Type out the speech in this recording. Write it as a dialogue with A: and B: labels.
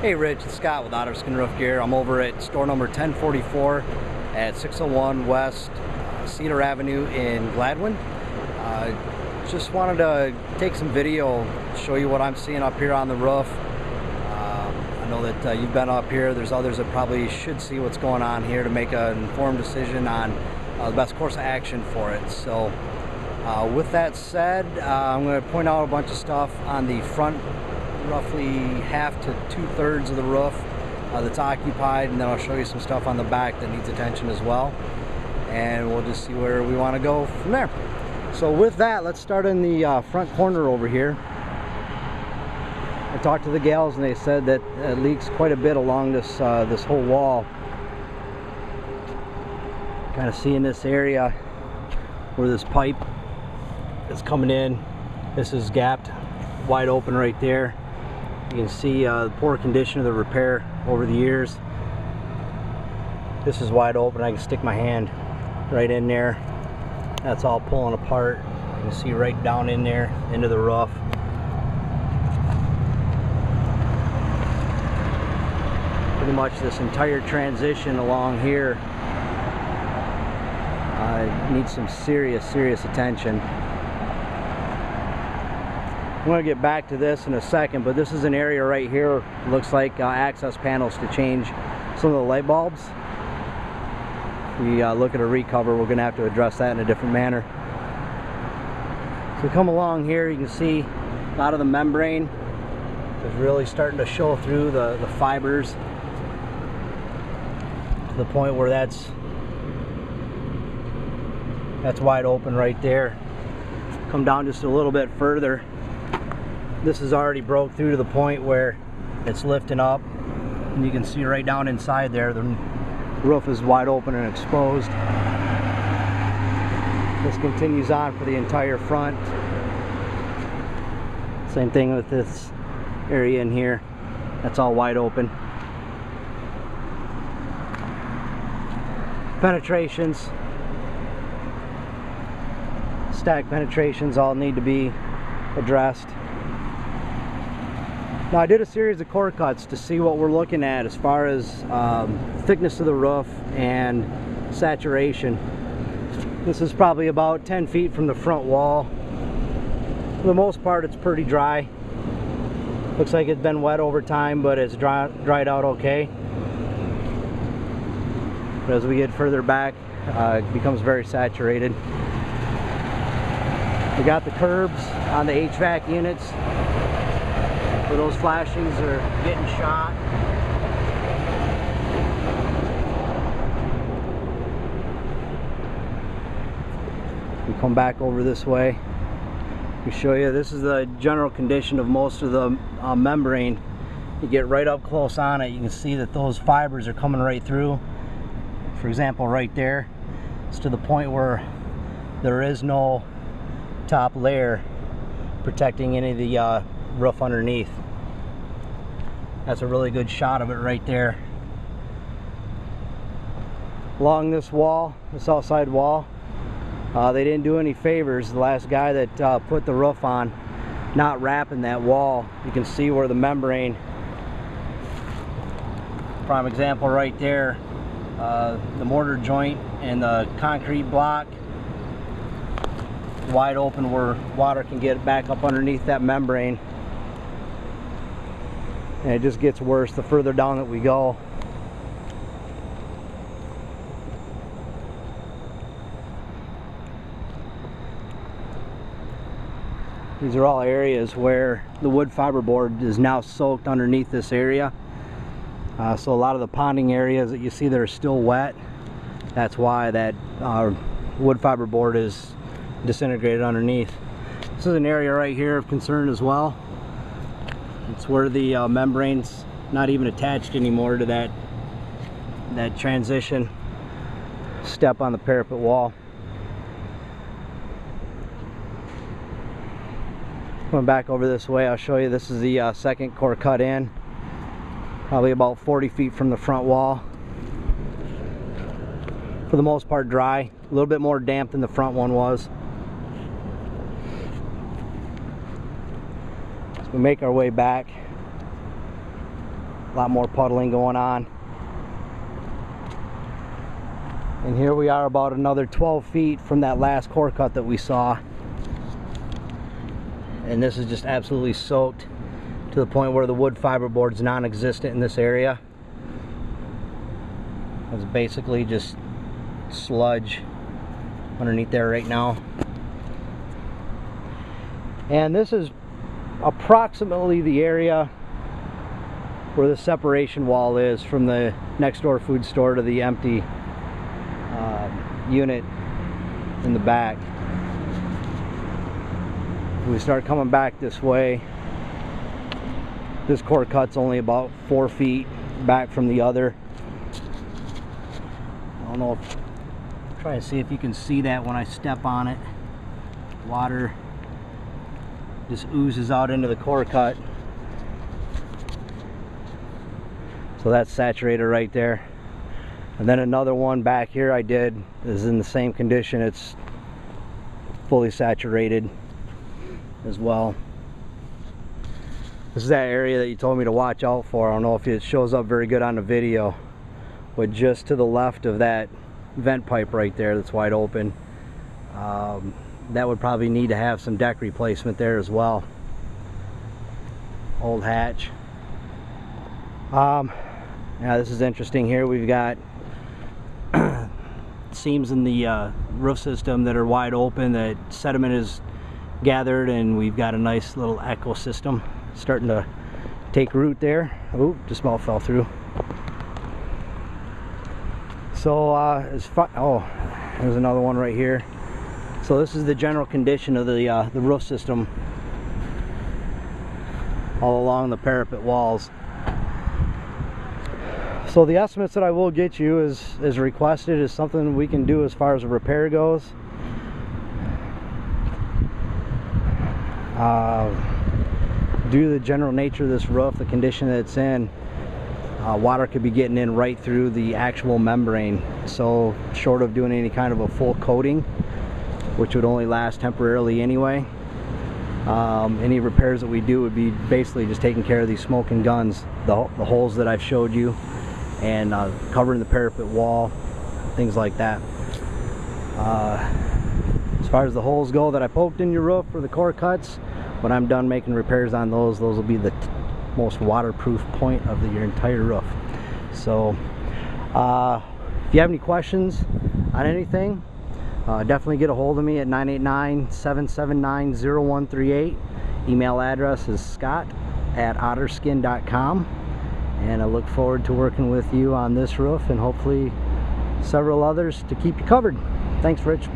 A: Hey Rich, it's Scott with Otterskin Roof Gear. I'm over at store number 1044 at 601 West Cedar Avenue in Gladwin. Just wanted to take some video, show you what I'm seeing up here on the roof. I know that you've been up here. There's others that probably should see what's going on here to make an informed decision on the best course of action for it. So with that said, I'm going to point out a bunch of stuff on the front, roughly half to 2/3 of the roof that's occupied, and then I'll show you some stuff on the back that needs attention as well, and we'll just see where we want to go from there. So with that, let's start in the front corner over here. I talked to the gals and they said that it leaks quite a bit along this this whole wall. Kind of see in this area where this pipe is coming in. This is gapped wide open right there. You can see the poor condition of the repair over the years. This is wide open. I can stick my hand right in there. That's all pulling apart. You can see right down in there into the roof. Pretty much this entire transition along here needs some serious attention. I'm going to get back to this in a second, but this is an area right here. Looks like access panels to change some of the light bulbs. If we look at a recover, we're going to have to address that in a different manner. So come along here, you can see a lot of the membrane is really starting to show through the fibers to the point where that's wide open right there. Come down just a little bit further. This is already broke through to the point where it's lifting up, and you can see right down inside there the roof is wide open and exposed. This continues on for the entire front. Same thing with this area in here. That's all wide open. Penetrations, stack penetrations all need to be addressed. Now, I did a series of core cuts to see what we're looking at as far as thickness of the roof and saturation. This is probably about 10 feet from the front wall. For the most part, it's pretty dry. Looks like it's been wet over time, but it's dried out okay. But as we get further back, it becomes very saturated. We got the curbs on the HVAC units. Where those flashings are getting shot. We come back over this way. We show you, this is the general condition of most of the membrane. You get right up close on it, you can see that those fibers are coming right through. For example, right there, it's to the point where there is no top layer protecting any of the roof underneath. That's a really good shot of it right there. Along this wall, this outside wall, they didn't do any favors. The last guy that put the roof on, not wrapping that wall, you can see where the membrane, prime example right there, the mortar joint and the concrete block wide open where water can get back up underneath that membrane. And it just gets worse the further down that we go. These are all areas where the wood fiberboard is now soaked underneath this area. So a lot of the ponding areas that you see that are still wet, that's why that wood fiberboard is disintegrated underneath. This is an area right here of concern as well. It's where the membrane's not even attached anymore to that transition step on the parapet wall. Going back over this way, I'll show you, this is the second core cut in, probably about 40 feet from the front wall. For the most part dry, a little bit more damp than the front one was. So we make our way back. A lot more puddling going on. And here we are about another 12 feet from that last core cut that we saw. And this is just absolutely soaked to the point where the wood fiberboard is non-existent in this area. It's basically just sludge underneath there right now. And this is approximately the area where the separation wall is from the next door food store to the empty unit in the back. We start coming back this way. This core cut's only about 4 feet back from the other. I don't know if, try to see if you can see that when I step on it. Water just oozes out into the core cut. So that's saturated right there. And then another one back here I did is in the same condition. It's fully saturated as well. This is that area that you told me to watch out for. I don't know if it shows up very good on the video, but just to the left of that vent pipe right there that's wide open, that would probably need to have some deck replacement there as well. Old hatch. Now this is interesting here. We've got seams in the roof system that are wide open, that sediment is gathered, and we've got a nice little ecosystem starting to take root there. Oh, just about fell through. So oh, there's another one right here. So this is the general condition of the roof system all along the parapet walls. So the estimates that I will get you is requested is something we can do as far as a repair goes. Due to the general nature of this roof, the condition that it's in, water could be getting in right through the actual membrane. So short of doing any kind of a full coating, which would only last temporarily anyway, any repairs that we do would be basically just taking care of these smoking guns, the holes that I've showed you, and covering the parapet wall, things like that. As far as the holes go that I poked in your roof for the core cuts, when I'm done making repairs on those will be the most waterproof point of your entire roof. So if you have any questions on anything, definitely get a hold of me at 989-779-0138. Email address is scott@otterskin.com, and I look forward to working with you on this roof and hopefully several others to keep you covered. Thanks, Rich.